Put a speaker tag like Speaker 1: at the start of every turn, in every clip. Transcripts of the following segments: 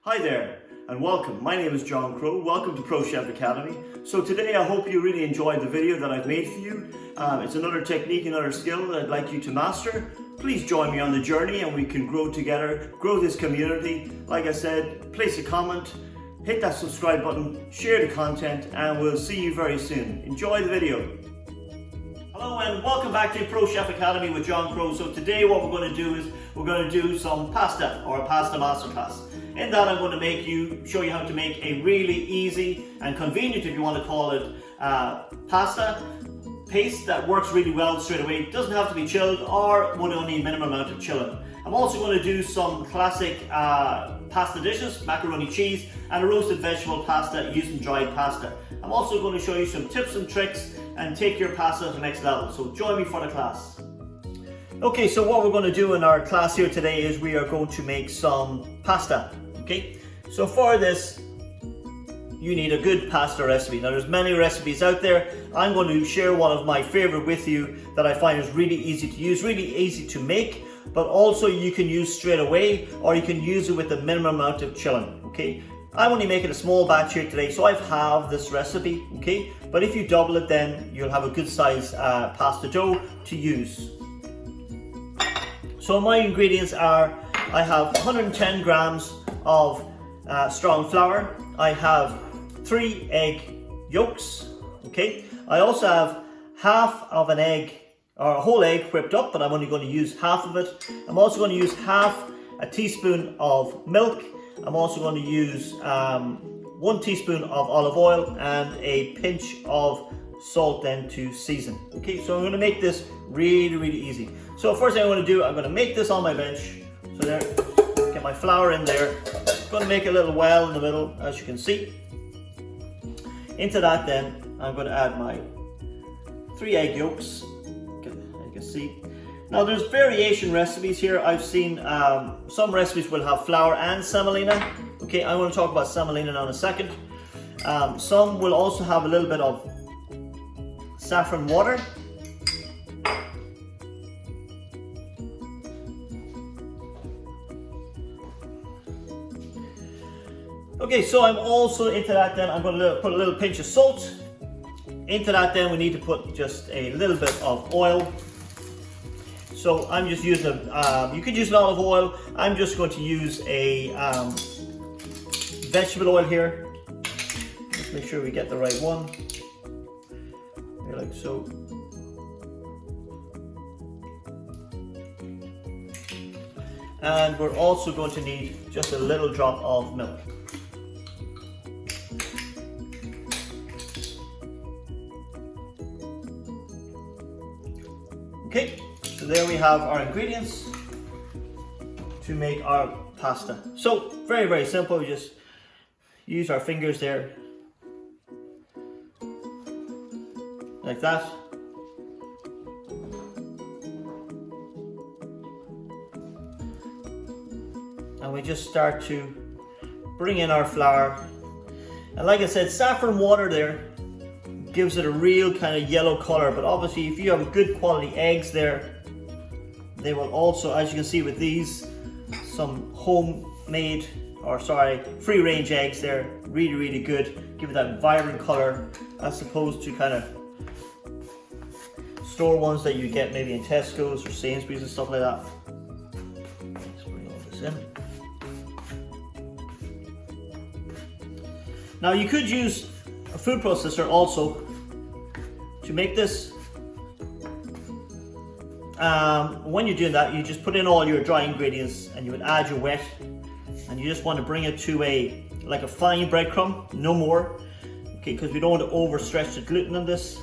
Speaker 1: Hi there and welcome. My name is John Crowe. Welcome to Pro Chef Academy. So today I hope you really enjoyed the video that I've made for you. It's another technique, another skill that I'd like you to master. Please join me on the journey and we can grow together, grow this community. Like I said, place a comment, hit that subscribe button, share the content, and we'll see you very soon. Enjoy the video. Hello and welcome back to Pro Chef Academy with John Crowe. So today what we're going to do is we're going to do some pasta or a pasta masterclass. In that I'm going to show you how to make a really easy and convenient, if you want to call it, pasta paste that works really well straight away. It doesn't have to be chilled or would only need minimum amount of chilling. I'm also going to do some classic pasta dishes, macaroni cheese and a roasted vegetable pasta using dried pasta. I'm also going to show you some tips and tricks and take your pasta to the next level. So join me for the class. Okay, so what we're going to do in our class here today is we are going to make some pasta. Okay, so for this you need a good pasta recipe. Now there's many recipes out there. I'm going to share one of my favorite with you that I find is really easy to use, really easy to make, but also you can use straight away or you can use it with the minimum amount of chilling. Okay, I'm only making a small batch here today, so I've halved this recipe. Okay, but if you double it, then you'll have a good size pasta dough to use. So my ingredients are, I have 110 grams of strong flour. I have 3 egg yolks. Okay, I also have half of an egg, or a whole egg whipped up, but I'm only going to use half of it. I'm also going to use half a teaspoon of milk. I'm also going to use 1 teaspoon of olive oil and a pinch of salt then to season. Okay, so I'm going to make this really easy. So first thing I'm going to do, I'm going to make this on my bench. So there, get my flour in there. I'm going to make a little well in the middle, as you can see. Into that then, I'm going to add my 3 egg yolks, as you can see. Now there's variation recipes here. I've seen some recipes will have flour and semolina. Okay, I'm going to talk about semolina now in a second. Some will also have a little bit of saffron water. Okay, so I'm also into that then, I'm going to put a little pinch of salt. Into that then we need to put just a little bit of oil. So I'm just using you could use an olive oil. I'm just going to use a vegetable oil here. Just make sure we get the right one. Here, like so. And we're also going to need just a little drop of milk. Okay, so there we have our ingredients to make our pasta. So very simple. We just use our fingers there like that. And we just start to bring in our flour. And like I said, saffron water there gives it a real kind of yellow color, but obviously if you have good quality eggs there, they will also, as you can see with these, some homemade, or sorry, free range eggs there, really good, give it that vibrant color as opposed to kind of store ones that you get maybe in Tesco's or Sainsbury's and stuff like that. Let's bring all this in. Now you could use a food processor also to make this. When you're doing that, you just put in all your dry ingredients and you would add your wet, and you just want to bring it to like a fine breadcrumb, no more. Okay, because we don't want to overstretch the gluten on this.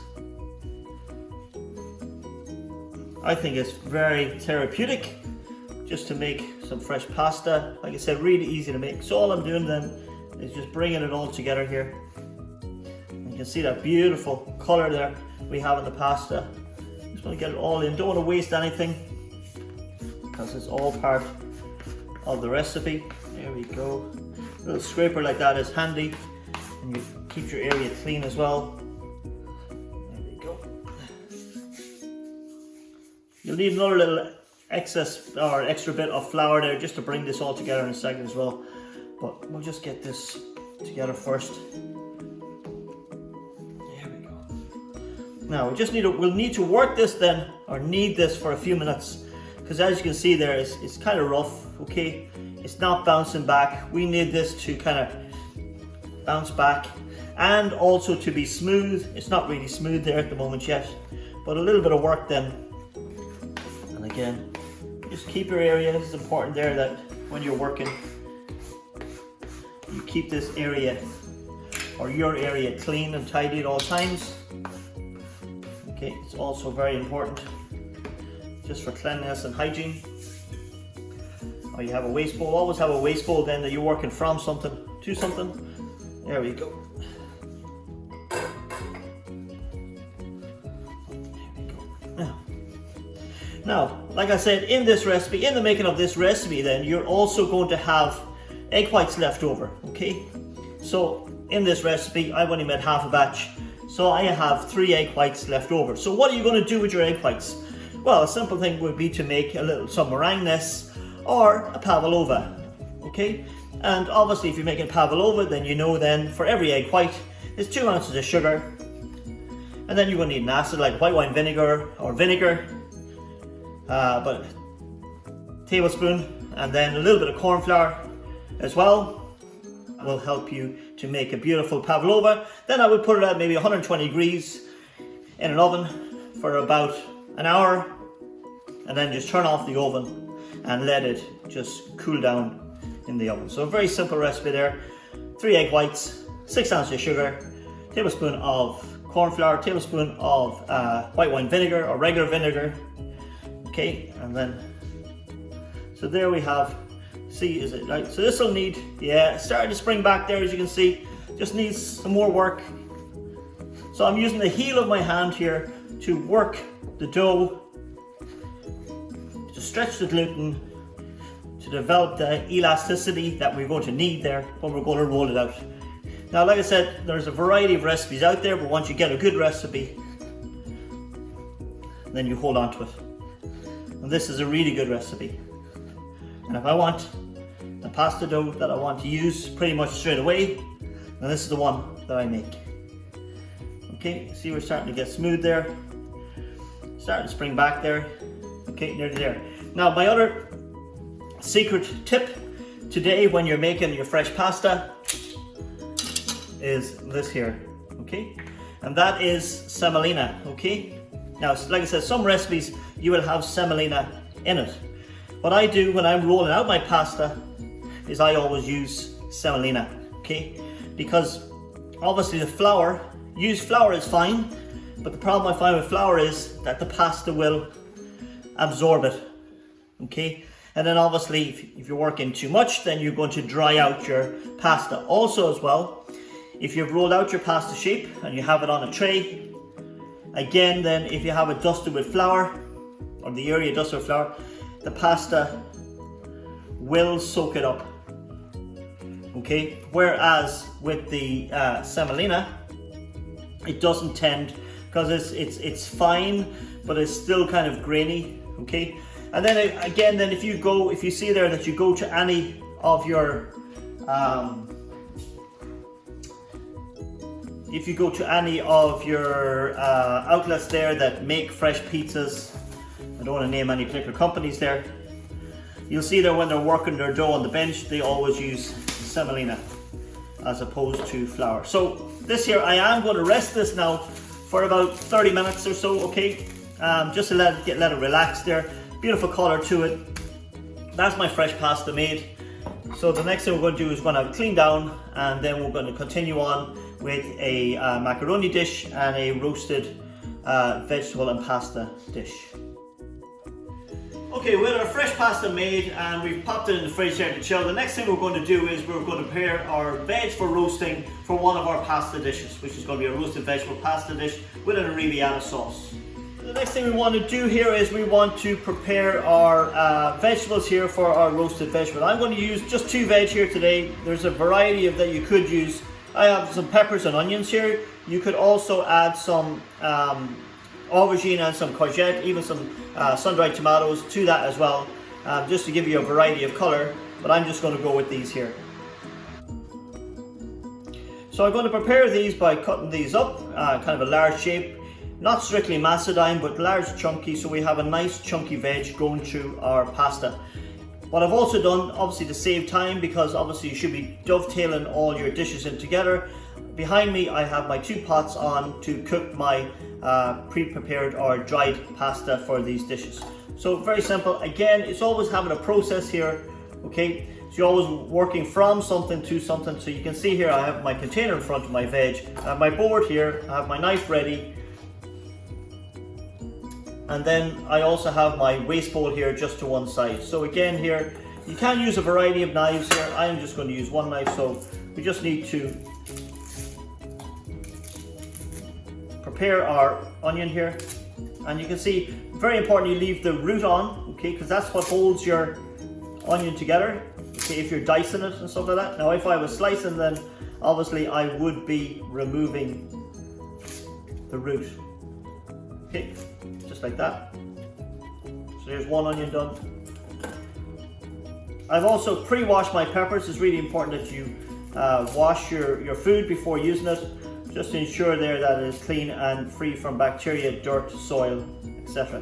Speaker 1: I think it's very therapeutic just to make some fresh pasta. Like I said, really easy to make. So all I'm doing then is just bringing it all together here. You can see that beautiful color there we have in the pasta. Just want to get it all in. Don't want to waste anything because it's all part of the recipe. There we go. A little scraper like that is handy, and you keep your area clean as well. There we go. You'll need another little excess or extra bit of flour there just to bring this all together in a second as well. but we'll just get this together first. There we go. Now we'll need to work this then, or knead this for a few minutes, because as you can see there, it's kind of rough, okay? It's not bouncing back. We need this to kind of bounce back and also to be smooth. It's not really smooth there at the moment yet, but a little bit of work then. And again, just keep your area. It's important there that when you're working, you keep this area or your area clean and tidy at all times. Okay, it's also very important just for cleanliness and hygiene. Or you have a waste bowl, always have a waste bowl then that you're working from something to something. There we go. Now, like I said, in this recipe, in the making of this recipe then, you're also going to have egg whites left over, okay? So in this recipe, I've only made half a batch, so I have 3 egg whites left over. So what are you going to do with your egg whites? Well, a simple thing would be to make some meringue nest or a pavlova, okay? And obviously if you're making pavlova, then you know then for every egg white is 2 ounces of sugar, and then you're going to need an acid like white wine vinegar or vinegar, but a tablespoon, and then a little bit of corn flour as well will help you to make a beautiful pavlova. Then I would put it at maybe 120 degrees in an oven for about an hour, and then just turn off the oven and let it just cool down in the oven. So a very simple recipe there. 3 egg whites, 6 ounces of sugar, tablespoon of corn flour, tablespoon of white wine vinegar or regular vinegar. Okay, and then, so there we have, see, is it right? So this will need, yeah, it's starting to spring back there as you can see, just needs some more work. So I'm using the heel of my hand here to work the dough, to stretch the gluten, to develop the elasticity that we're going to need there when we're going to roll it out. Now, like I said, there's a variety of recipes out there, but once you get a good recipe, then you hold on to it. And this is a really good recipe. And if I want the pasta dough that I want to use pretty much straight away, then this is the one that I make. Okay, see we're starting to get smooth there. Starting to spring back there. Okay, nearly there. Now my other secret tip today when you're making your fresh pasta is this here, okay? And that is semolina, okay? Now, like I said, some recipes you will have semolina in it. What I do when I'm rolling out my pasta is I always use semolina, okay? Because obviously the flour, use flour is fine, but the problem I find with flour is that the pasta will absorb it, okay? And then obviously if you're working too much, then you're going to dry out your pasta. Also as well, if you've rolled out your pasta shape and you have it on a tray, again then if you have it dusted with flour, or the area dusted with flour, the pasta will soak it up, okay? Whereas with the semolina, it doesn't tend, because it's fine, but it's still kind of grainy, okay? And then again, then if you see there that you go to any of your outlets there that make fresh pizzas, I don't want to name any particular companies there, you'll see that when they're working their dough on the bench, they always use semolina as opposed to flour. So this here, I am going to rest this now for about 30 minutes or so, okay? Just to let it relax there. Beautiful color to it. That's my fresh pasta made. So the next thing we're going to do is we're going to clean down, and then we're going to continue on with a macaroni dish and a roasted vegetable and pasta dish. Okay, with our fresh pasta made and we've popped it in the fridge there to chill, the next thing we're going to do is we're going to prepare our veg for roasting for one of our pasta dishes, which is going to be a roasted vegetable pasta dish with an Ravioli sauce. The next thing we want to do here is we want to prepare our vegetables here for our roasted vegetable. I'm going to use just 2 veg here today. There's a variety of that you could use. I have some peppers and onions here. You could also add some aubergine and some courgette, even some sun-dried tomatoes to that as well, just to give you a variety of color, but I'm just going to go with these here. So I'm going to prepare these by cutting these up, kind of a large shape, not strictly macedine, but large chunky, so we have a nice chunky veg going through our pasta. What I've also done, obviously to save time, because obviously you should be dovetailing all your dishes in together, behind me I have my 2 pots on to cook my pre-prepared or dried pasta for these dishes. So very simple. Again, it's always having a process here, okay? So you're always working from something to something. So you can see here I have my container in front of my veg, I have my board here, I have my knife ready, and then I also have my waste bowl here just to one side. So again here, you can use a variety of knives here. I am just going to use one knife, so we just need to prepare our onion here. And you can see, very important, you leave the root on, okay, because that's what holds your onion together, okay, if you're dicing it and stuff like that. Now if I was slicing, then obviously I would be removing the root, okay, just like that. So there's one onion done. I've also pre-washed my peppers. It's really important that you wash your food before using it, just to ensure there that it is clean and free from bacteria, dirt, soil, etc.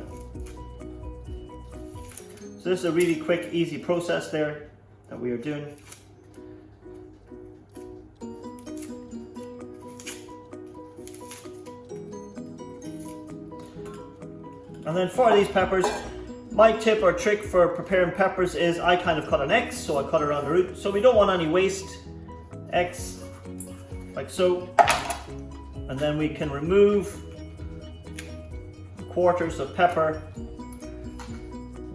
Speaker 1: So this is a really quick, easy process there that we are doing. And then for these peppers, my tip or trick for preparing peppers is I kind of cut an X, so I cut around the root. So we don't want any waste. X, like so. And then we can remove quarters of pepper,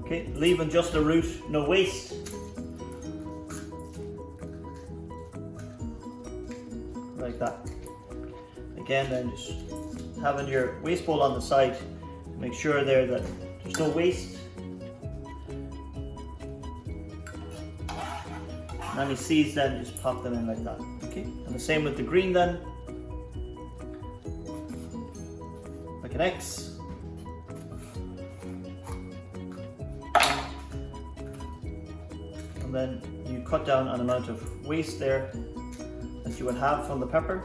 Speaker 1: okay, leaving just the root, no waste. Like that. Again, then just having your waste bowl on the side, make sure there that there's no waste. And any seeds, then just pop them in like that, okay? And the same with the green then. Like an X. And then you cut down an amount of waste there that you would have from the pepper.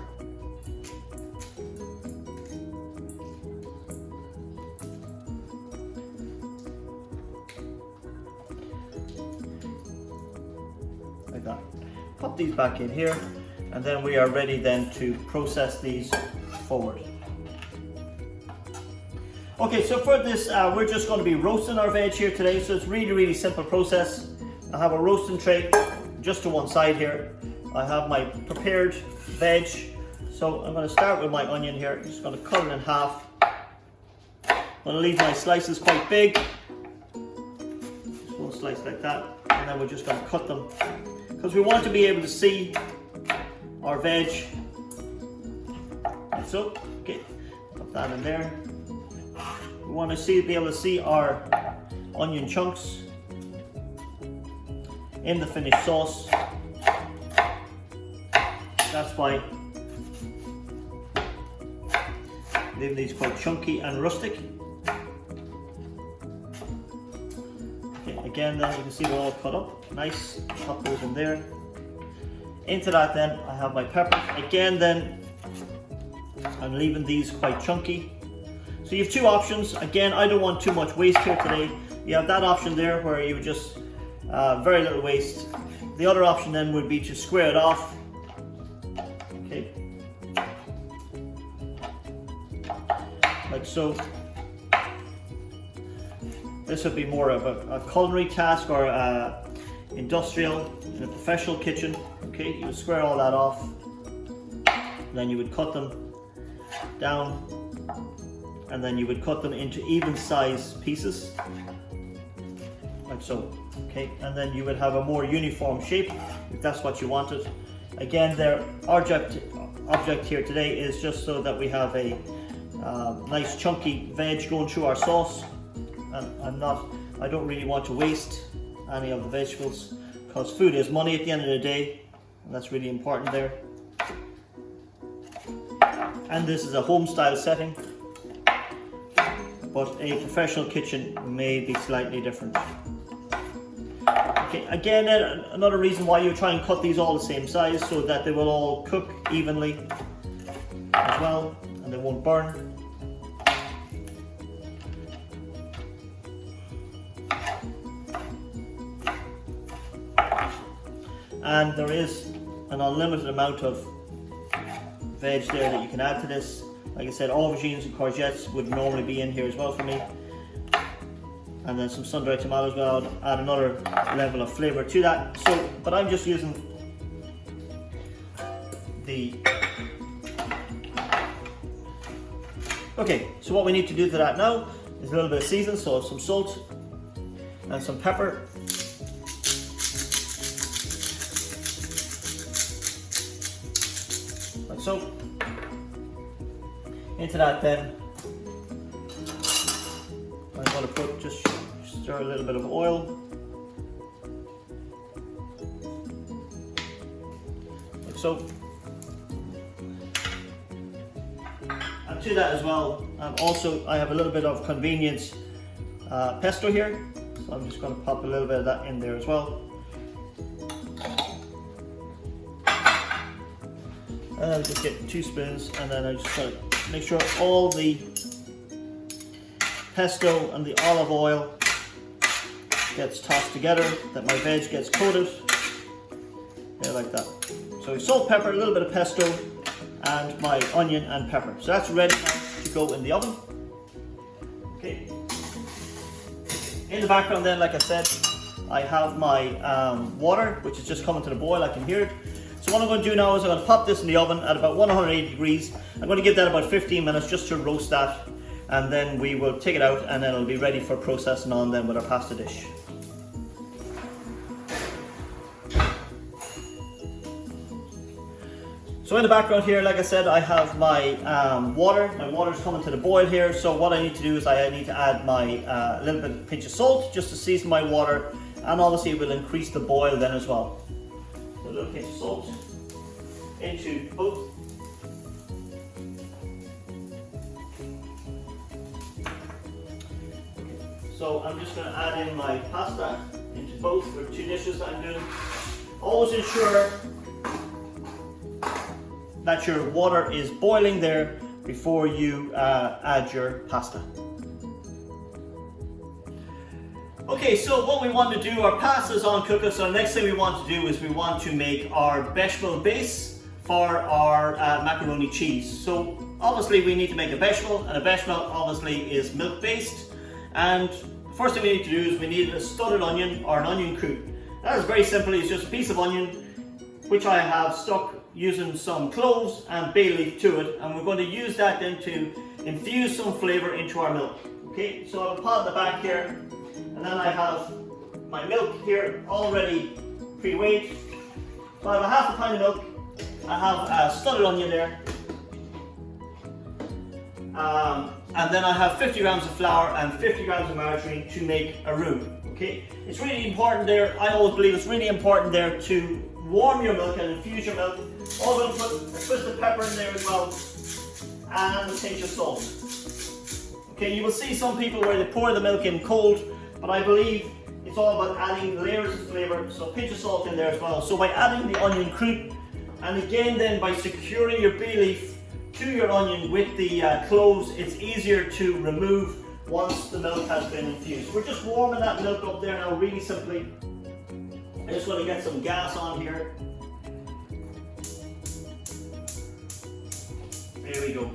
Speaker 1: Like that. Pop these back in here, and then we are ready then to process these forward. Okay, so for this, we're just going to be roasting our veg here today. So it's really simple process. I have a roasting tray just to one side here. I have my prepared veg. So I'm going to start with my onion here. I'm just going to cut it in half. I'm going to leave my slices quite big. Just one slice like that. And then we're just going to cut them, because we want to be able to see our veg. Like so. Okay, put that in there. We want to be able to see our onion chunks in the finished sauce. That's why leaving these quite chunky and rustic. Okay, again then you can see they're all cut up. Nice, pop those in there. Into that then I have my peppers. Again then I'm leaving these quite chunky. So you have two options. Again, I don't want too much waste here today. You have that option there where you just very little waste. The other option then would be to square it off. Okay, like so. This would be more of a culinary task or industrial in a professional kitchen. Okay, you would square all that off, and then you would cut them down, and then you would cut them into even size pieces, like so. Okay, and then you would have a more uniform shape if that's what you wanted. Again, their object here today is just so that we have a nice chunky veg going through our sauce, and I don't really want to waste any of the vegetables, because food is money at the end of the day, and that's really important there. And this is a home style setting, but a professional kitchen may be slightly different. Okay, again, another reason why you try and cut these all the same size, so that they will all cook evenly as well, and they won't burn. And there is an unlimited amount of veg there that you can add to this. Like I said, aubergines and courgettes would normally be in here as well for me. And then some sun-dried tomatoes, well, I'll add another level of flavor to that. So, but I'm just using the... Okay, so what we need to do to that now is a little bit of seasoning, so some salt and some pepper. Like so. Into that then, I'm going to put, just stir a little bit of oil. Like so. And to that as well, I have a little bit of convenience pesto here. So I'm just going to pop a little bit of that in there as well. And I'll just get 2 spoons, and then I just got to make sure all the pesto and the olive oil gets tossed together, that my veg gets coated. Yeah, like that. So salt, pepper, a little bit of pesto, and my onion and pepper. So that's ready now to go in the oven. Okay. In the background then, like I said, I have my water, which is just coming to the boil. I can hear it. So what I'm going to do now is I'm going to pop this in the oven at about 180 degrees. I'm going to give that about 15 minutes just to roast that, and then we will take it out, and then it'll be ready for processing on then with our pasta dish. So in the background here, like I said, I have my water. My water's coming to the boil here. So what I need to do is I need to add my little bit of pinch of salt just to season my water, and obviously it will increase the boil then as well. A little pinch of salt into both. So I'm just going to add in my pasta into both for 2 dishes that I'm doing. Always ensure that your water is boiling there before you add your pasta. Okay, so what we want to do, our pasta is on cooking, so the next thing we want to do is we want to make our bechamel base for our macaroni cheese. So obviously we need to make a bechamel, and a bechamel obviously is milk based. And first thing we need to do is we need a studded onion or an onion croûte. That is very simple. It's just a piece of onion which I have stuck using some cloves and bay leaf to it, and we're going to use that then to infuse some flavor into our milk. Okay, so I have a pot in the back here. And then I have my milk here already pre-weighed. So I have a half a pint of milk. I have a studded onion there. And then I have 50 grams of flour and 50 grams of margarine to make a roux. Okay, it's really important there. I always believe it's really important there to warm your milk and infuse your milk. Also going to put a twist of pepper in there as well, and a pinch of salt. Okay, you will see some people where they pour the milk in cold, but I believe it's all about adding layers of flavor, so a pinch of salt in there as well. So by adding the onion croûte, and again then by securing your bay leaf to your onion with the cloves, it's easier to remove once the milk has been infused. We're just warming that milk up there now really simply. I just want to get some gas on here. There we go.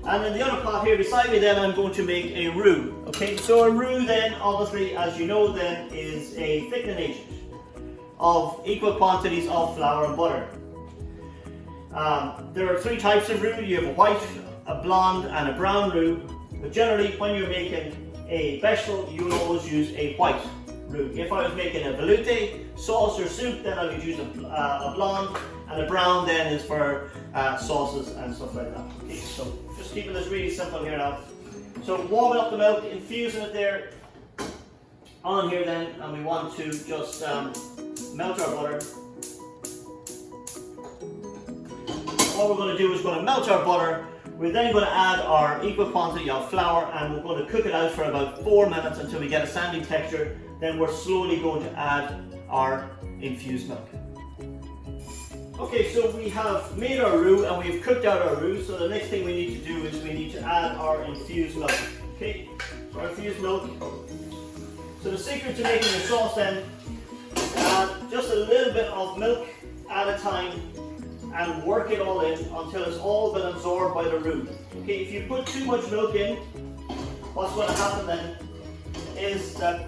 Speaker 1: And in the other pot here beside me then I'm going to make a roux. Okay, so a roux then obviously, as you know then, is a thickening agent of equal quantities of flour and butter. There are 3 types of roux. You have a white, a blonde and a brown roux. But generally when you're making a bechamel you will always use a white roux. If I was making a velouté sauce or soup, then I would use a blonde, and a brown then is for sauces and stuff like that. Okay, so just keeping this really simple here now. So warming up the milk, infusing it there on here then, and we want to just melt our butter. What we're going to do is going to melt our butter. We're then going to add our equal quantity of flour, and we're going to cook it out for about 4 minutes until we get a sandy texture. then we're slowly going to add our infused milk. Okay, so we have made our roux and we've cooked out our roux, so the next thing we need to do is we need to add our infused milk. Okay, so our infused milk. So the secret to making the sauce then, add just a little bit of milk at a time and work it all in until it's all been absorbed by the roux. Okay, if you put too much milk in, what's going to happen then is that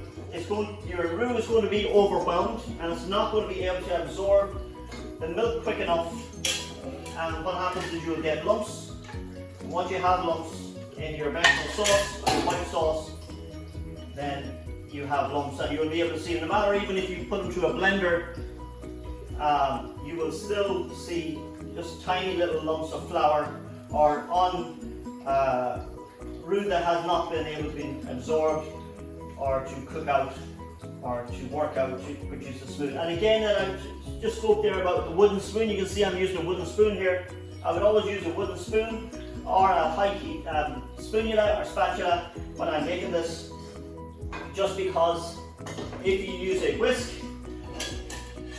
Speaker 1: your roux is going to be overwhelmed and it's not going to be able to absorb the milk quick enough, and what happens is you'll get lumps. And once you have lumps in your vegetable sauce or your white sauce, then you have lumps and you'll be able to see, no matter even if you put them through a blender, you will still see just tiny little lumps of flour or roux that has not been able to be absorbed or to cook out or to work out to produce a smooth. And again, I just spoke there about the wooden spoon. You can see I'm using a wooden spoon here. I would always use a wooden spoon or a high heat spoonula or spatula when I'm making this, just because if you use a whisk,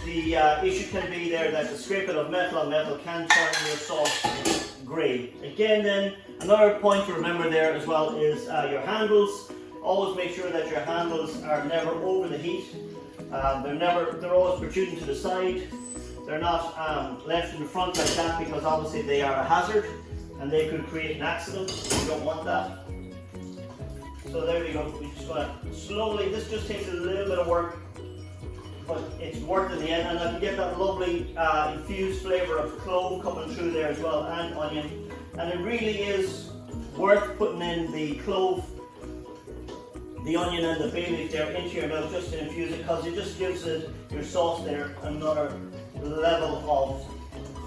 Speaker 1: the issue can be there that the scraping of metal on metal can turn your sauce grey. Again then, another point to remember there as well is your handles. Always make sure that your handles are never over the heat. They're always protruding to the side. They're not left in the front like that, because obviously they are a hazard and they could create an accident. You don't want that. So there we go. We're just going to slowly, this just takes a little bit of work, but it's worth it in the end. And I can get that lovely infused flavour of clove coming through there as well, and onion. And it really is worth putting in the clove, the onion and the bay leaf there into your milk just to infuse it, because it just gives your sauce there another level of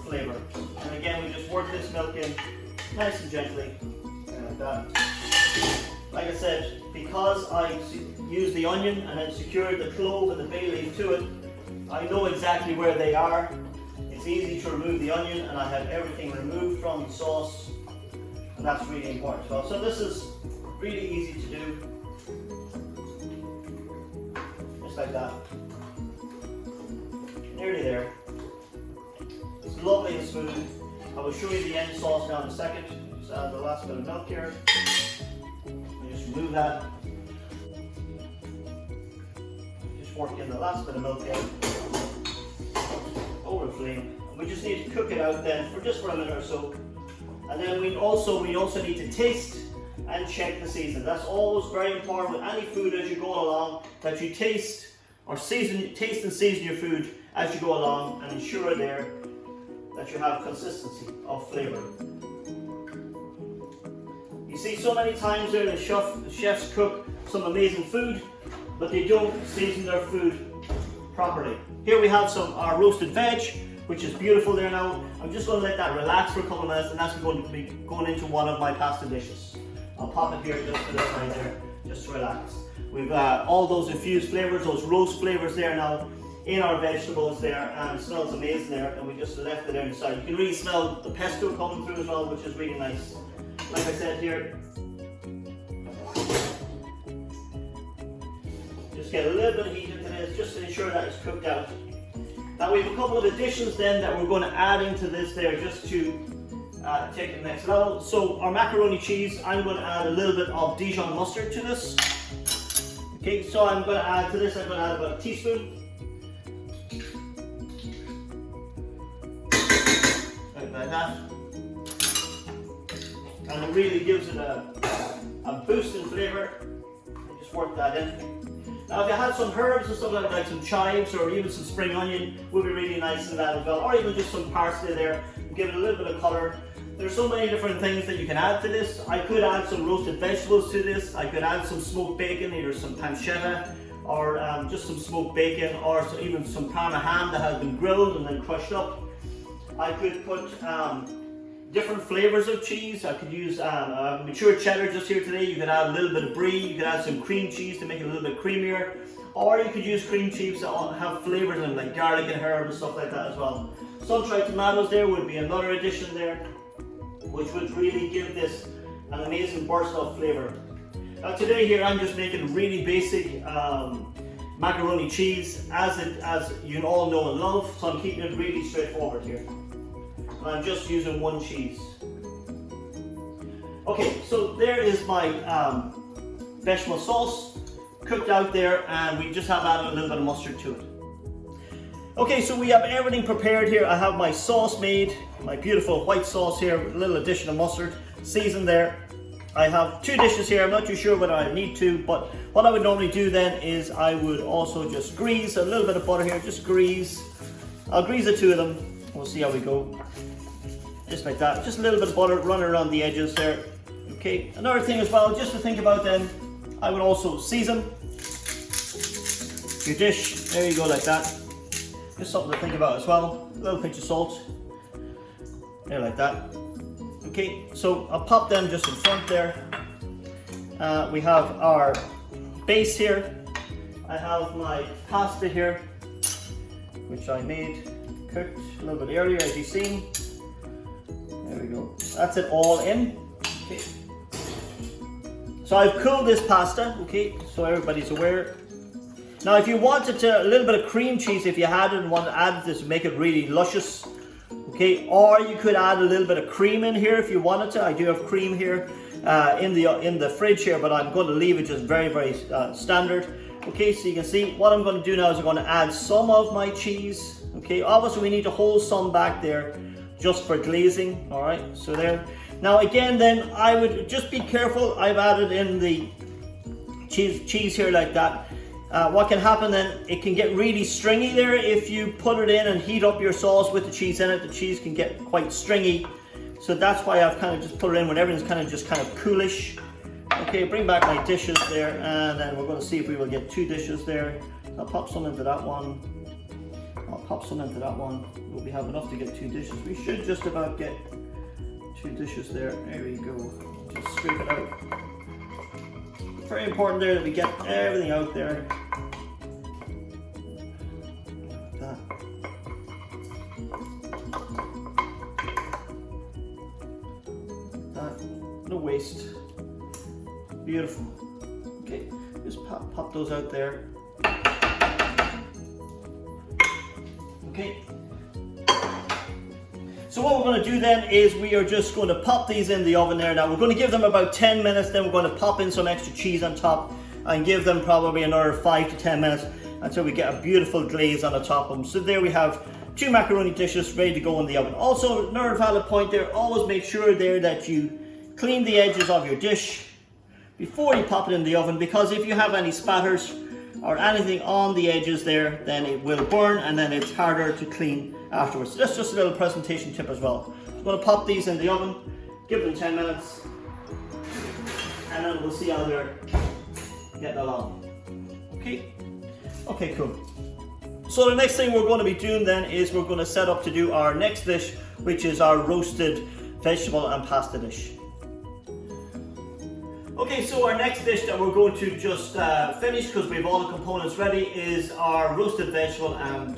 Speaker 1: flavour. And again, we just work this milk in nice and gently, like that. Like I said, because I used the onion and then secured the clove and the bay leaf to it, I know exactly where they are. It's easy to remove the onion, and I have everything removed from the sauce, and that's really important as well. So this is really easy to do. Like that. Nearly there. It's lovely and smooth. I will show you the end sauce now in a second. Just add the last bit of milk here. And just remove that. Just work in the last bit of milk here. Over the flame. We just need to cook it out then for just for a minute or so. And then we also need to taste and check the season. That's always very important with any food as you go along, that you taste and season your food as you go along, and ensure there that you have consistency of flavour. You see so many times there the chefs cook some amazing food, but they don't season their food properly. Here we have our roasted veg, which is beautiful there now. I'm just going to let that relax for a couple of minutes, and that's going to be going into one of my pasta dishes. I'll pop it here just to the side there, just to relax. We've all those infused flavours, those roast flavours there now in our vegetables there, and it smells amazing there, and we just left it there inside. You can really smell the pesto coming through as well, which is really nice. Like I said here, just get a little bit of heat into this just to ensure that it's cooked out. Now we have a couple of additions then that we're going to add into this there just to take the next level. So our macaroni cheese, I'm going to add a little bit of Dijon mustard to this. Okay, so I'm going to add to this, I'm going to add about a teaspoon. Like that. And it really gives it a boost in flavour. Just work that in. Now if you had some herbs and stuff like some chives or even some spring onion, would be really nice in that as well. Or even just some parsley there, give it a little bit of colour. There's so many different things that you can add to this. I could add some roasted vegetables to this. I could add some smoked bacon, either some pancetta or just some smoked bacon, or even some Parma ham that has been grilled and then crushed up. I could put different flavours of cheese. I could use mature cheddar just here today. You could add a little bit of brie. You could add some cream cheese to make it a little bit creamier. Or you could use cream cheese that have flavours in them, like garlic and herb and stuff like that as well. Sun-dried tomatoes there would be another addition there, which would really give this an amazing burst of flavour. Now today here I'm just making really basic macaroni cheese as you all know and love, so I'm keeping it really straightforward here. And I'm just using one cheese. Okay, so there is my vegetable sauce cooked out there, and we just have added a little bit of mustard to it. Okay, so we have everything prepared here. I have my sauce made, my beautiful white sauce here with a little addition of mustard, seasoned there. I have 2 dishes here. I'm not too sure whether I need to, but what I would normally do then is I would also just grease a little bit of butter here, just grease. I'll grease the 2 of them. We'll see how we go. Just like that, just a little bit of butter running around the edges there. Okay, another thing as well, just to think about then, I would also season your dish. There you go, like that. Just something to think about as well. A little pinch of salt. There, like that. Okay, so I'll pop them just in front there. We have our base here. I have my pasta here, which I made, cooked a little bit earlier, as you've seen. There we go. That's it all in. Okay. So I've cooled this pasta, okay, so everybody's aware. Now if you wanted a little bit of cream cheese, if you had it and wanted to add this to make it really luscious, okay, or you could add a little bit of cream in here if you wanted to. I do have cream here in the fridge here, but I'm going to leave it just very standard. Okay, so you can see what I'm going to do now is I'm going to add some of my cheese. Okay, obviously we need to hold some back there just for glazing. All right, so there. Now again, then I would just be careful. I've added in the cheese here like that. What can happen then, it can get really stringy there if you put it in and heat up your sauce with the cheese in it. The cheese can get quite stringy, so that's why I've kind of just put it in when everything's kind of coolish. Okay, bring back my dishes there, and then we're going to see if we will get 2 dishes there. I'll pop some into that one. I'll pop some into that one. Will we have enough to get 2 dishes? We should just about get 2 dishes there. There we go. Just scrape it out. Very important there that we get everything out there. Like that. Like that. No waste. Beautiful. Okay, just pop those out there. Okay. So what we're going to do then is we are just going to pop these in the oven there. Now we're going to give them about 10 minutes, then we're going to pop in some extra cheese on top and give them probably another 5 to 10 minutes until we get a beautiful glaze on the top of them. So there we have 2 macaroni dishes ready to go in the oven. Also, another valid point there, always make sure there that you clean the edges of your dish before you pop it in the oven, because if you have any spatters or anything on the edges there, then it will burn and then it's harder to clean afterwards. That's just a little presentation tip as well. I'm going to pop these in the oven, give them 10 minutes, and then we'll see how they're getting along. Okay? Okay, cool. So the next thing we're going to be doing then is we're going to set up to do our next dish, which is our roasted vegetable and pasta dish. Okay, so our next dish that we're going to just finish, because we have all the components ready, is our roasted vegetable and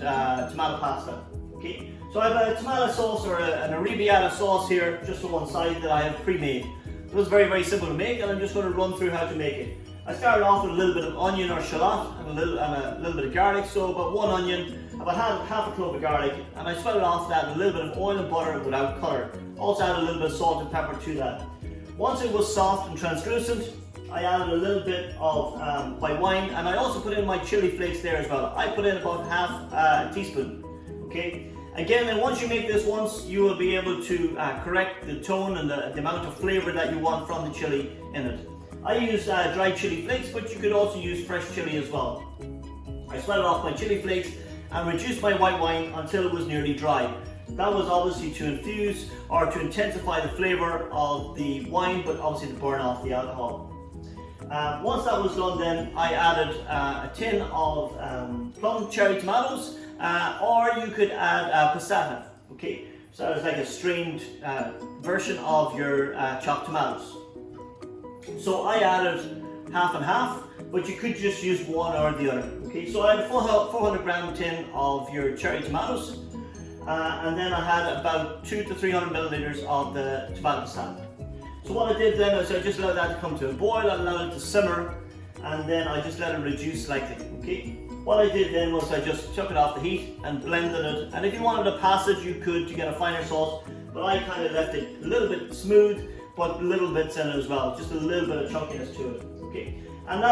Speaker 1: tomato pasta. Okay, so I have a tomato sauce or an arrabbiata sauce here, just on one side, that I have pre-made. It was very simple to make, and I'm just going to run through how to make it. I started off with a little bit of onion or shallot and a little bit of garlic. So about 1 onion, about half a clove of garlic, and I spread it off that a little bit of oil and butter without colour. Also add a little bit of salt and pepper to that. Once it was soft and translucent, I added a little bit of white wine, and I also put in my chili flakes there as well. I put in about half a teaspoon. Okay. Again, then once you make this once, you will be able to correct the tone and the amount of flavour that you want from the chili in it. I use dried chili flakes, but you could also use fresh chili as well. I spread off my chili flakes and reduced my white wine until it was nearly dry. That was obviously to infuse or to intensify the flavour of the wine, but obviously to burn off the alcohol. Once that was done, then I added a tin of plum cherry tomatoes, or you could add passata. Okay, so it's like a strained version of your chopped tomatoes. So I added half and half, but you could just use one or the other. Okay, so I had a 400 gram tin of your cherry tomatoes, and then I had about 200 to 300 milliliters of the tomato passata. So what I did then is I just allowed that to come to a boil, I allowed it to simmer, and then I just let it reduce slightly. Okay, what I did then was I just took it off the heat and blended it. And if you wanted to pass it, you could to get a finer sauce. But I kind of left it a little bit smooth, but little bits in it as well. Just a little bit of chunkiness to it. Okay. And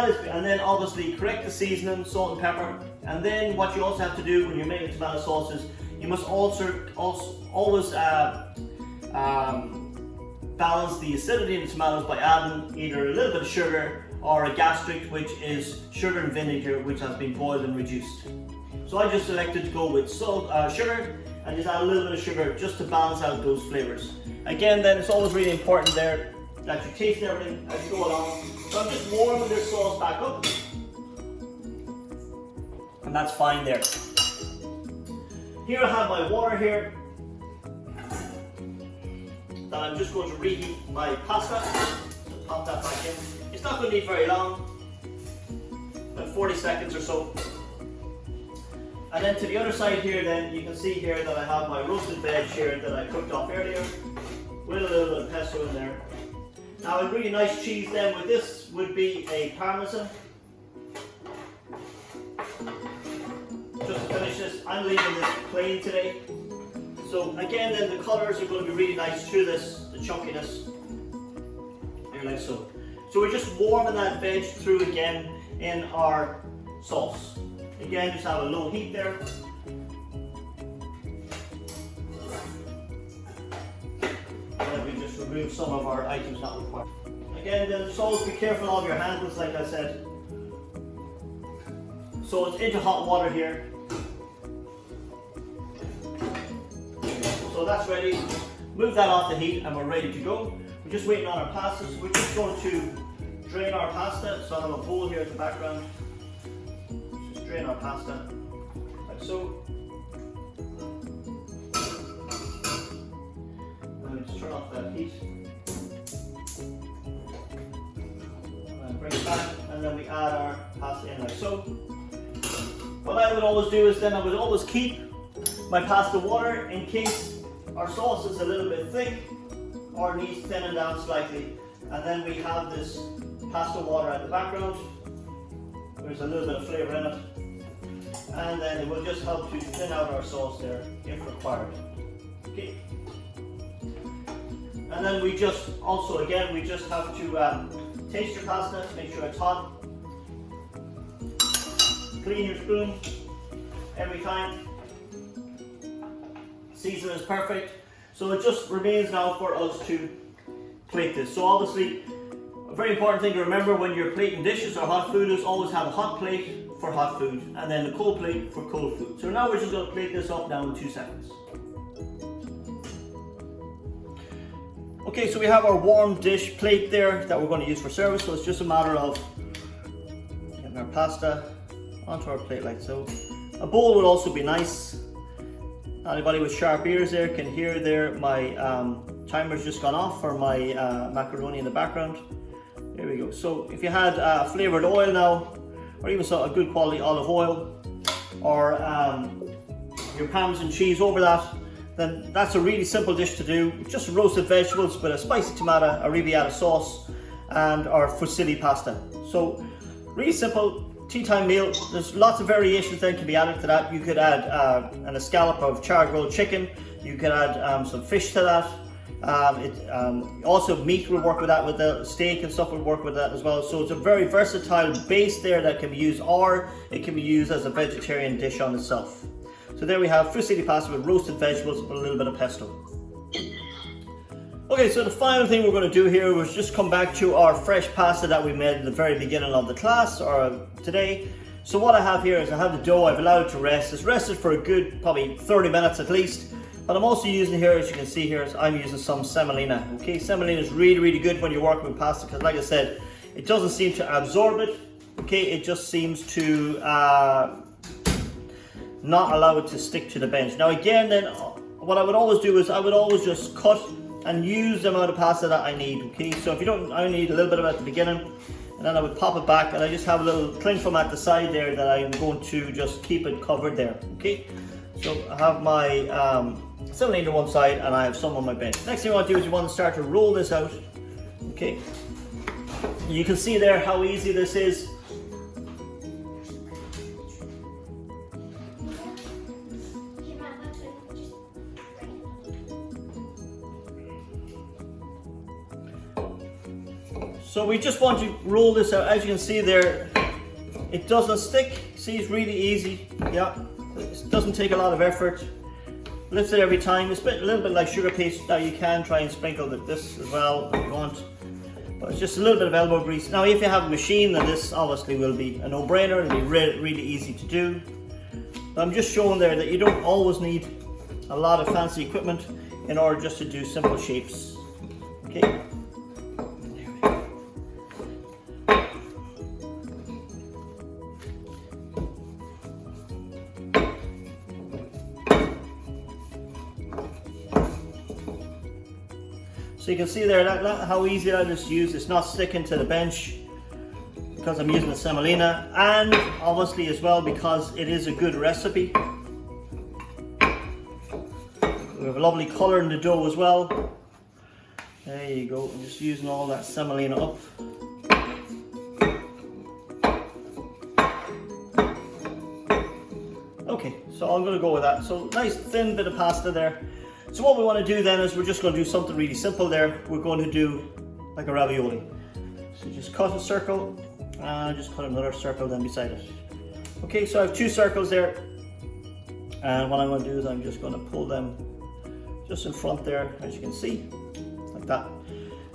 Speaker 1: then obviously correct the seasoning, salt and pepper. And then what you also have to do when you're making tomato sauce is you must always balance the acidity in the tomatoes by adding either a little bit of sugar or a gastric, which is sugar and vinegar, which has been boiled and reduced. So I just elected to go with sugar, and just add a little bit of sugar just to balance out those flavors. Again, then it's always really important there that you taste everything as you go along. So I'm just warming this sauce back up, and that's fine there. Here I have my water here that I'm just going to reheat my pasta. So pop that back in. It's not going to need very long, about 40 seconds or so. And then to the other side here, then you can see here that I have my roasted veg here that I cooked off earlier with a little bit of pesto in there. Now a really nice cheese then with this would be a Parmesan. Just to finish this, I'm leaving this plain today. So again then the colours are going to be really nice through this, the chunkiness, here like so. So we're just warming that veg through again in our sauce. Again, just have a low heat there. And then we just remove some of our items not required. Again, then just always be careful of your handles, like I said. So it's into hot water here. So that's ready. Move that off the heat and we're ready to go. We're just waiting on our pasta. So we're just going to drain our pasta. So I have a bowl here in the background. Drain our pasta, like so. And just turn off that heat. And bring it back, and then we add our pasta in like so. What I would always do is then I would always keep my pasta water in case our sauce is a little bit thick or needs thinning down slightly. And then we have this pasta water at the background. There's a little bit of flavour in it. And then it will just help to thin out our sauce there if required. Okay. And then we just also again we just have to taste your pasta, make sure it's hot. Clean your spoon every time. Season is perfect. So it just remains now for us to plate this. So obviously a very important thing to remember when you're plating dishes or hot food is always have a hot plate for hot food and then the cold plate for cold food. So now we're just going to plate this up now in 2 seconds. Okay, so we have our warm dish plate there that we're going to use for service. So it's just a matter of getting our pasta onto our plate like so. A bowl would also be nice. Anybody with sharp ears there can hear there my timer's just gone off for my macaroni in the background. There we go. So if you had flavoured oil now, or even a good quality olive oil, or your Parmesan cheese over that, then that's a really simple dish to do. Just roasted vegetables with a spicy tomato, arrabbiata sauce, and our fusilli pasta. So really simple tea time meal. There's lots of variations then can be added to that. You could add an escallop of charred grilled chicken. You could add some fish to that. Also meat will work with that, with the steak and stuff will work with that as well. So it's a very versatile base there that can be used, or it can be used as a vegetarian dish on itself. So there we have fusilli pasta with roasted vegetables with a little bit of pesto. Okay, so the final thing we're going to do here was just come back to our fresh pasta that we made at the very beginning of the class, or today. So what I have here is I have the dough, I've allowed it to rest. It's rested for a good probably 30 minutes at least. But I'm also using here, as you can see here, I'm using some semolina. Okay, semolina is really, really good when you're working with pasta because, like I said, it doesn't seem to absorb it. Okay, it just seems to not allow it to stick to the bench. Now again, then what I would always do is I would always just cut and use the amount of pasta that I need. Okay, so if you don't, I need a little bit of it at the beginning, and then I would pop it back, and I just have a little cling film at the side there that I'm going to just keep it covered there. Okay, so I have my semolina on one side and I have some on my bench. Next thing you want to do is you want to start to roll this out. Okay, you can see there how easy this is. So we just want to roll this out. As you can see there, it doesn't stick. See, it's really easy. Yeah, it doesn't take a lot of effort. Lifts it every time. It's a little bit like sugar paste. Now you can try and sprinkle this as well if you want. But it's just a little bit of elbow grease. Now if you have a machine, then this obviously will be a no-brainer. It'll be really easy to do. But I'm just showing there that you don't always need a lot of fancy equipment in order just to do simple shapes. Okay. So you can see there that how easy that is to use. It's not sticking to the bench because I'm using a semolina, and obviously as well because it is a good recipe. We have a lovely colour in the dough as well. There you go. I'm just using all that semolina up. Okay, so I'm going to go with that. So nice thin bit of pasta there. So what we want to do then is we're just going to do something really simple there. We're going to do like a ravioli. So just cut a circle and just cut another circle then beside it. Okay, so I have 2 circles there. And what I'm going to do is I'm just going to pull them just in front there, as you can see, like that.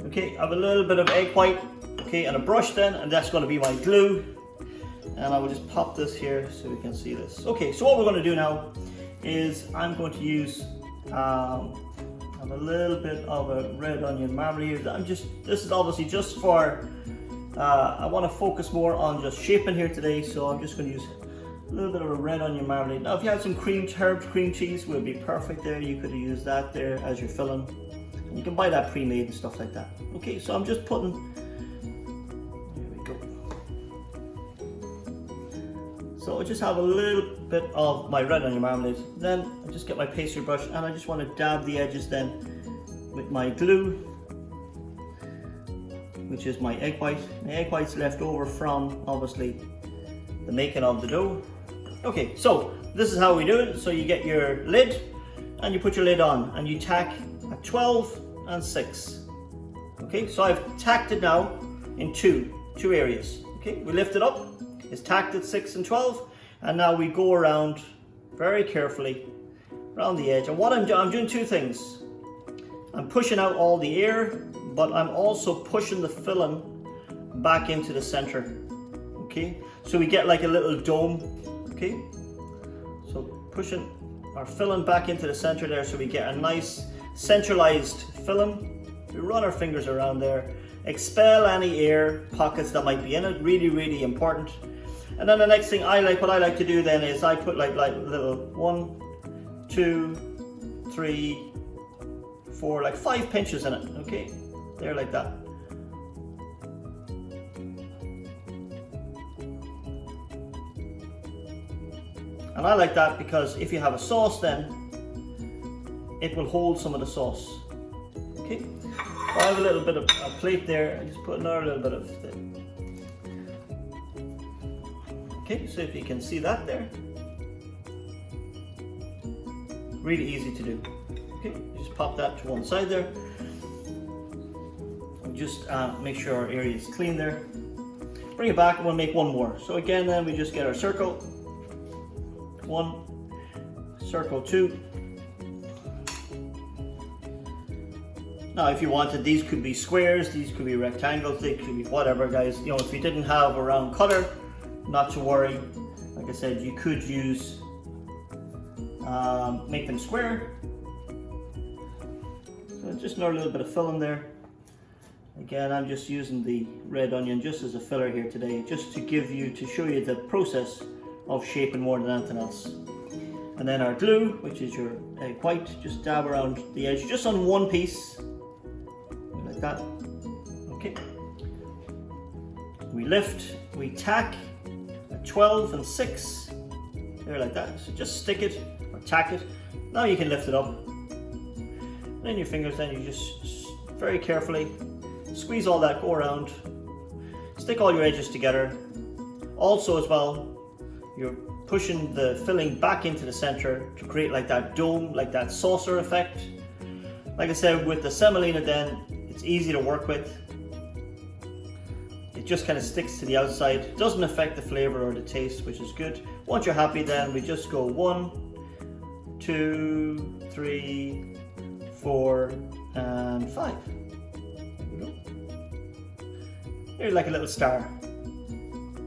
Speaker 1: Okay, I have a little bit of egg white, okay, and a brush then, and that's going to be my glue. And I will just pop this here so we can see this. Okay, so what we're going to do now is I'm going to use have a little bit of a red onion marmalade. This is obviously just for, I want to focus more on just shaping here today, so I'm just going to use a little bit of a red onion marmalade. Now if you had some herbed cream cheese, would be perfect there. You could have used that there as your filling. You can buy that pre-made and stuff like that. Okay, so I'm just putting, there we go. So I just have a little bit of my red onion marmalade. Then I just get my pastry brush and I just want to dab the edges then with my glue, which is my egg white. My egg white's left over from obviously the making of the dough. Okay, so this is how we do it. So you get your lid and you put your lid on and you tack at 12 and 6. Okay, so I've tacked it now in two areas. Okay, we lift it up. It's tacked at 6 and 12, and now we go around very carefully around the edge. And what I'm doing 2 things. I'm pushing out all the air, but I'm also pushing the filling back into the center. Okay, so we get like a little dome. Okay, so pushing our filling back into the center there, so we get a nice centralized filling. We run our fingers around there, expel any air pockets that might be in it. Really important. And then the next thing what I like to do then is I put like little 1, 2, 3, 4, like 5 pinches in it. Okay, there like that. And I like that because if you have a sauce then it will hold some of the sauce. Okay, so I have a little bit of a plate there. I just put another little bit of the. Okay, so if you can see that there, really easy to do. Okay, just pop that to one side there. And just make sure our area is clean there. Bring it back and we'll make one more. So again then we just get our circle. 1, circle 2. Now if you wanted, these could be squares, these could be rectangles, they could be whatever, guys. You know, if you didn't have a round cutter, not to worry. Like I said, you could use, make them square. So just another little bit of filling there. Again, I'm just using the red onion just as a filler here today, just to show you the process of shaping more than anything else. And then our glue, which is your egg white, just dab around the edge, just on one piece, like that. Okay. We lift, we tack at 12 and 6, there like that. So just stick it or tack it. Now you can lift it up. And then your fingers, then you just very carefully squeeze all that, go around, stick all your edges together. Also as well, you're pushing the filling back into the center to create like that dome, like that saucer effect. Like I said, with the semolina then, it's easy to work with. it just kind of sticks to the outside. It doesn't affect the flavor or the taste, which is good. Once you're happy, then we just go 1, 2, 3, 4, and 5. There we go. Here's like a little star.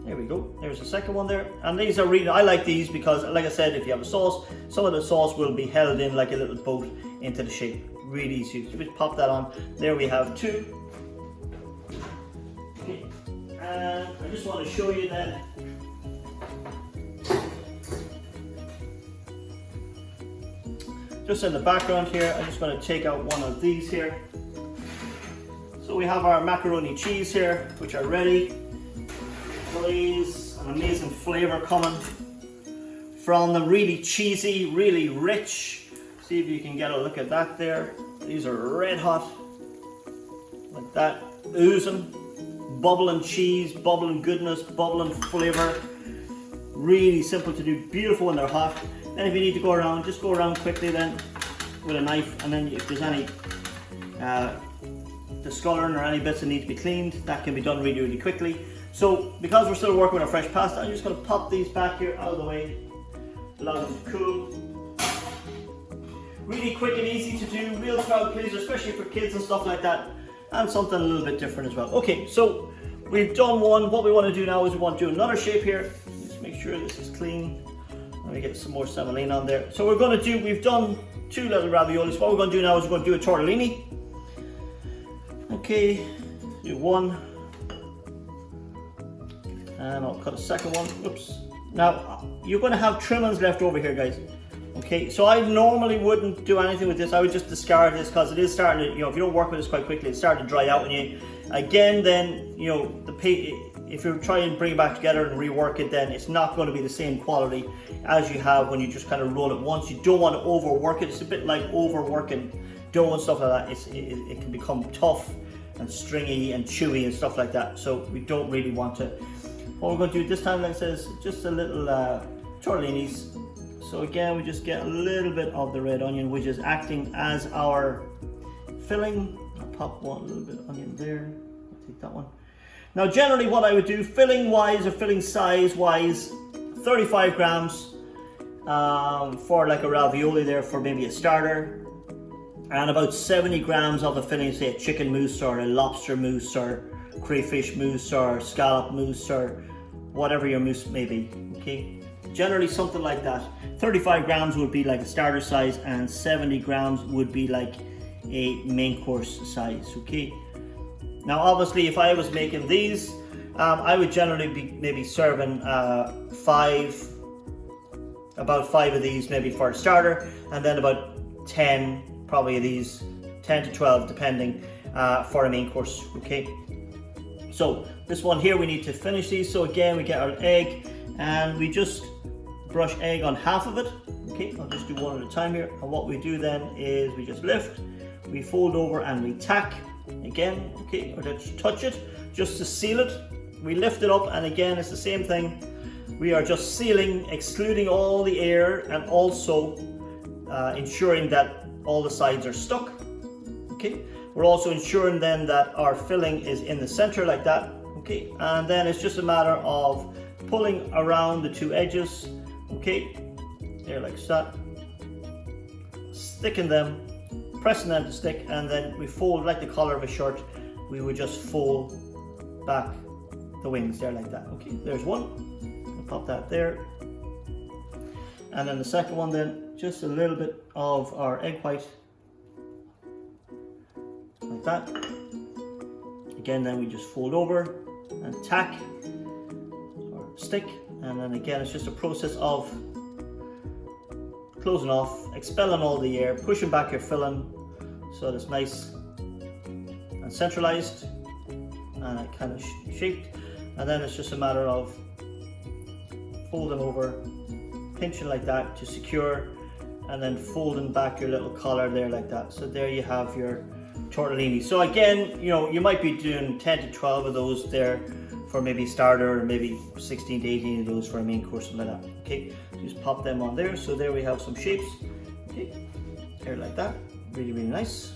Speaker 1: There we go. There's the second one there. And these are really, I like these because, like I said, if you have a sauce, some of the sauce will be held in like a little boat into the shape. Really easy. So just pop that on. There we have 2. Okay. And I just want to show you that. Just in the background here, I'm just going to take out one of these here. So we have our macaroni cheese here, which are ready. Please, an amazing flavor coming from them. Really cheesy, really rich. See if you can get a look at that there. These are red hot, like that, oozing, bubbling cheese, bubbling goodness, bubbling flavor. Really simple to do, beautiful when they're hot. Then if you need to go around, just go around quickly then with a knife, and then if there's any discoloring or any bits that need to be cleaned, that can be done really, really quickly. So because we're still working with our fresh pasta, I'm just going to pop these back here out of the way, allow them to cool. Really quick and easy to do, real crowd pleaser, especially for kids and stuff like that, and something a little bit different as well. Okay, so we've done one. What we want to do now is we want to do another shape here. Just make sure this is clean. Let me get some more semolina on there. So we're going to do, we've done 2 little raviolis. What we're going to do now is we're going to do a tortellini. Okay, do 1. And I'll cut a second one. Oops. Now, you're going to have trimmings left over here, guys. Okay, so I normally wouldn't do anything with this. I would just discard this because it is starting to, you know, if you don't work with this quite quickly, it's starting to dry out on you. Again, then, you know, if you try and bring it back together and rework it, then it's not going to be the same quality as you have when you just kind of roll it once. You don't want to overwork it. It's a bit like overworking dough and stuff like that. It can become tough and stringy and chewy and stuff like that. So we don't really want to. What we're going to do this time, like it says, just a little tortellinis. So again, we just get a little bit of the red onion, which is acting as our filling. I'll pop a little bit of onion there. I'll take that one. Now, generally what I would do, filling wise or filling size wise, 35 grams for like a ravioli there for maybe a starter. And about 70 grams of the filling, say a chicken mousse or a lobster mousse or crayfish mousse or scallop mousse or whatever your mousse may be, okay? Generally something like that. 35 grams would be like a starter size and 70 grams would be like a main course size, okay? Now obviously if I was making these, I would generally be maybe serving about 5 of these maybe for a starter, and then about 10 probably of these, 10 to 12 depending, for a main course, okay? So this one here, we need to finish these. So again, we get our egg and we just brush egg on half of it. Okay, I'll just do one at a time here. And what we do then is we just lift, we fold over and we tack again, okay, or just touch it just to seal it. We lift it up and again, it's the same thing. We are just sealing, excluding all the air and also ensuring that all the sides are stuck, okay. We're also ensuring then that our filling is in the center like that, okay, and then it's just a matter of pulling around the 2 edges, okay, there like that, sticking them, pressing them to stick, and then we fold like the collar of a shirt. We would just fold back the wings there like that, okay. There's one, I'll pop that there, and then the second one then, just a little bit of our egg white, like that. Again, then we just fold over and tack or stick, and then again it's just a process of closing off, expelling all the air, pushing back your filling so it's nice and centralized and it kind of shaped, and then it's just a matter of folding over, pinching like that to secure, and then folding back your little collar there like that. So there you have your tortellini. So again, you know, you might be doing 10 to 12 of those there for maybe starter, or maybe 16 to 18 of those for a main course, something like that. Okay, just pop them on there. So there we have some shapes. Okay, there like that, really, really nice.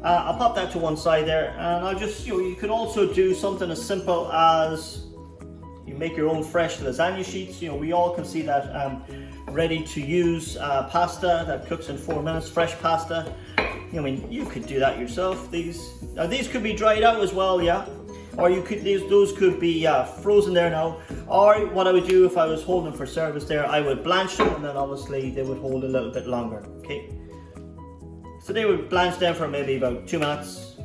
Speaker 1: I'll pop that to one side there, and I'll just, you could also do something as simple as you make your own fresh lasagna sheets. We all can see that ready to use pasta that cooks in 4 minutes, fresh pasta. I mean, you could do that yourself. These could be dried out as well, yeah. Or those could be frozen there now. Or what I would do if I was holding them for service there, I would blanch them, and then obviously they would hold a little bit longer, okay? So they would blanch them for maybe about 2 minutes.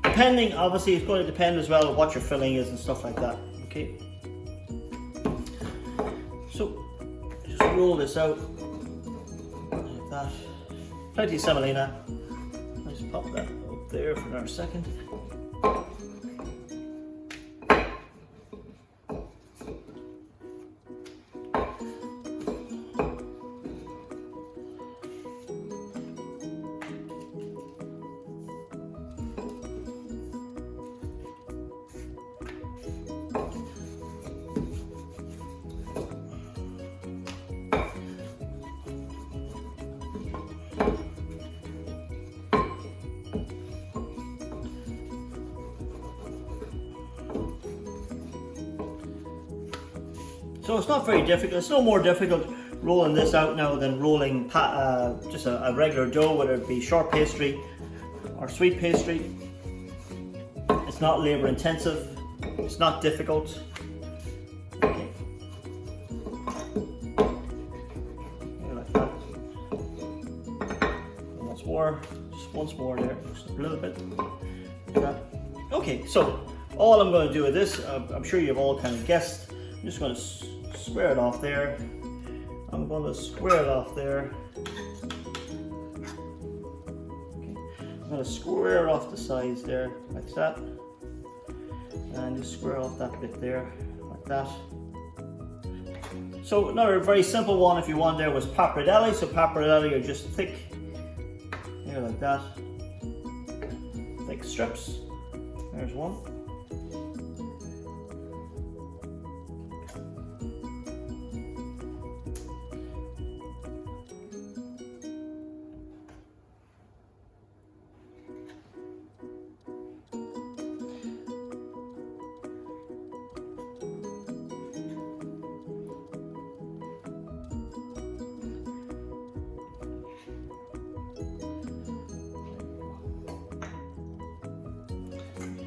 Speaker 1: Depending, obviously it's going to depend as well on what your filling is and stuff like that, okay? So, just roll this out like that. Plenty of semolina. Let's pop that up there for another second. So it's not very difficult. It's no more difficult rolling this out now than rolling just a regular dough, whether it be short pastry or sweet pastry. It's not labor intensive. It's not difficult. Okay. Like that. And once more, just once more there, just a little bit. Like that. Okay, so all I'm going to do with this, I'm sure you've all kind of guessed. I'm just going to square it off there. I'm going to square it off there. Okay. I'm going to square off the sides there, like that. And just square off that bit there, like that. So another very simple one, if you want, there was pappardelle. So pappardelle are just thick, here like that. Thick strips. There's one.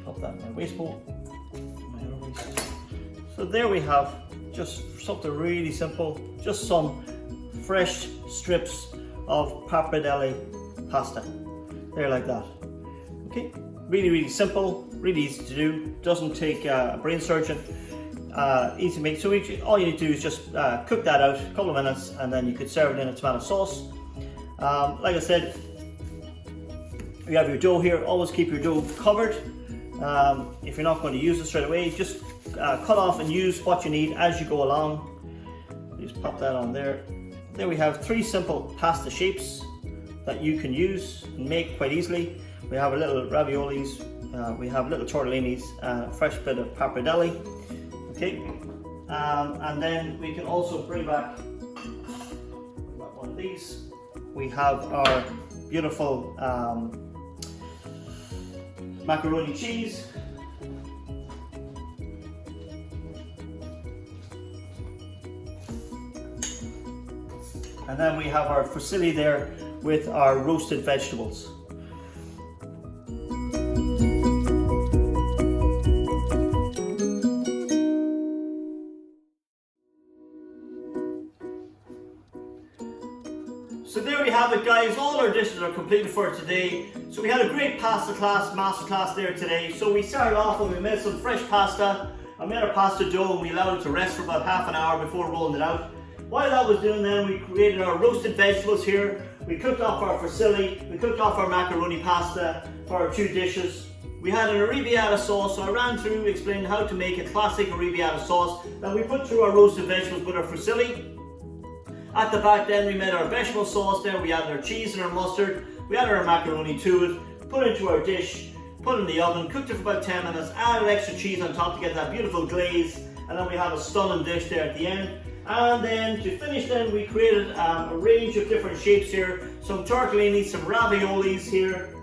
Speaker 1: Pop that in my waste bowl. So there we have just something really simple, just some fresh strips of pappardelle pasta. There like that. Okay, really simple, really easy to do, doesn't take a brain surgeon, easy to make. So all you need to do is just cook that out a couple of minutes, and then you could serve it in a tomato sauce. Like I said, you have your dough here, always keep your dough covered. If you're not going to use it straight away, just cut off and use what you need as you go along. Just pop that on there. There we have 3 simple pasta shapes that you can use and make quite easily. We have a little raviolis, we have little tortellinis, a fresh bit of pappardelle. Okay, and then we can also bring back one of these. We have our beautiful macaroni cheese. And then we have our fusilli there with our roasted vegetables. So there we have it, guys. All our dishes are completed for today. So we had a great pasta class, masterclass there today. So we started off and we made some fresh pasta. I made our pasta dough and we allowed it to rest for about half an hour before rolling it out. While that was doing then, we created our roasted vegetables here. We cooked off our fusilli, we cooked off our macaroni pasta for our 2 dishes. We had an arrabbiata sauce, so I ran through explaining how to make a classic arrabbiata sauce that we put through our roasted vegetables with our fusilli. At the back then we made our vegetable sauce there, we added our cheese and our mustard, we added our macaroni to it, put it into our dish, put it in the oven, cooked it for about 10 minutes, added extra cheese on top to get that beautiful glaze, and then we have a stunning dish there at the end. And then to finish then we created a range of different shapes here, some tortellini, some raviolis here,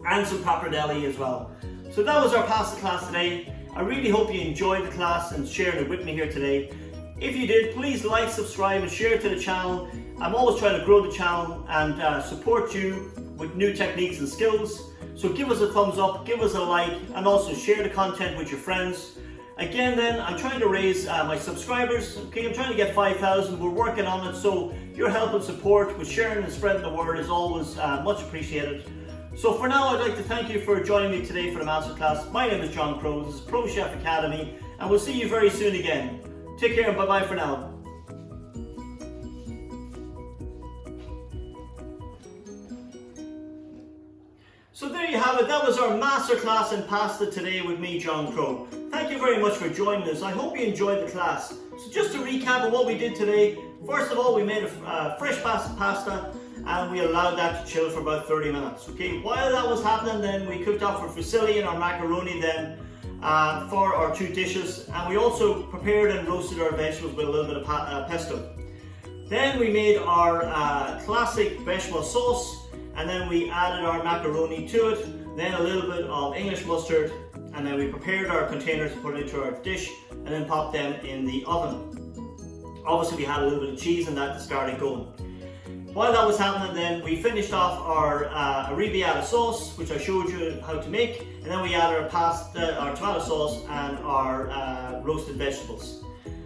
Speaker 1: and some pappardelle as well. So that was our pasta class today. I really hope you enjoyed the class and shared it with me here today. If you did, please like, subscribe and share to the channel. I'm always trying to grow the channel and support you with new techniques and skills. So give us a thumbs up, give us a like, and also share the content with your friends. Again then, I'm trying to raise my subscribers. Okay, I'm trying to get 5,000. We're working on it, so your help and support with sharing and spreading the word is always much appreciated. So for now, I'd like to thank you for joining me today for the Masterclass. My name is John Crowe. This is Pro Chef Academy, and we'll see you very soon again. Take care and bye-bye for now. So there you have it. That was our masterclass in pasta today with me, John Crowe. Thank you very much for joining us. I hope you enjoyed the class. So just to recap on what we did today, first of all, we made a fresh pasta and we allowed that to chill for about 30 minutes. Okay, while that was happening, then we cooked up for fusilli and our macaroni then for our two dishes, and we also prepared and roasted our vegetables with a little bit of pesto. Then we made our classic bechamel sauce, and then we added our macaroni to it, then a little bit of English mustard, and then we prepared our containers to put into our dish and then popped them in the oven. Obviously we had a little bit of cheese in that to start it going. While that was happening, then we finished off our arrabbiata sauce, which I showed you how to make, and then we added our tomato sauce and our roasted vegetables.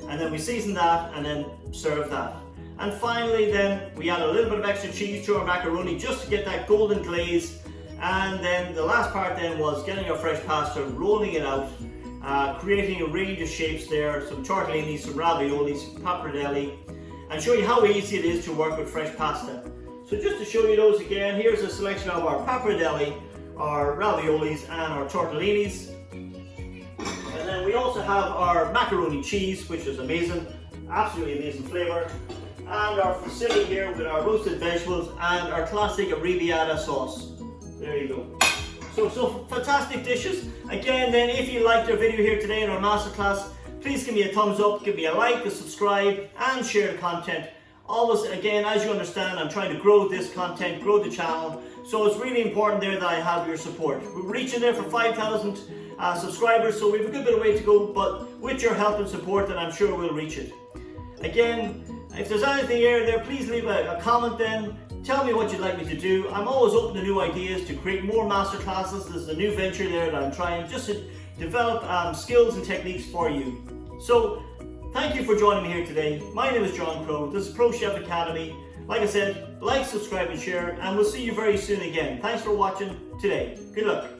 Speaker 1: And then we seasoned that and then served that. And finally then we added a little bit of extra cheese to our macaroni just to get that golden glaze. And then the last part then was getting our fresh pasta, rolling it out, creating a range of shapes there, some tortellini, some ravioli, some pappardelle, and show you how easy it is to work with fresh pasta. So just to show you those again, here's a selection of our pappardelle, our raviolis and our tortellinis. And then we also have our macaroni cheese, which is amazing, absolutely amazing flavour. And our fusilli here with our roasted vegetables and our classic arrabbiata sauce. There you go. So fantastic dishes. Again then, if you liked our video here today in our masterclass, please give me a thumbs up, give me a like, a subscribe and share the content. Always, again, as you understand, I'm trying to grow this content, grow the channel. So it's really important there that I have your support. We're reaching there for 5,000 subscribers, so we have a good bit of way to go, but with your help and support then I'm sure we'll reach it. Again, if there's anything there, please leave a comment then. Tell me what you'd like me to do. I'm always open to new ideas to create more masterclasses. This is a new venture there that I'm trying just to develop skills and techniques for you. So, thank you for joining me here today. My name is John Crowe. This is Pro Chef Academy. Like I said, like, subscribe and share, and we'll see you very soon again. Thanks for watching today. Good luck.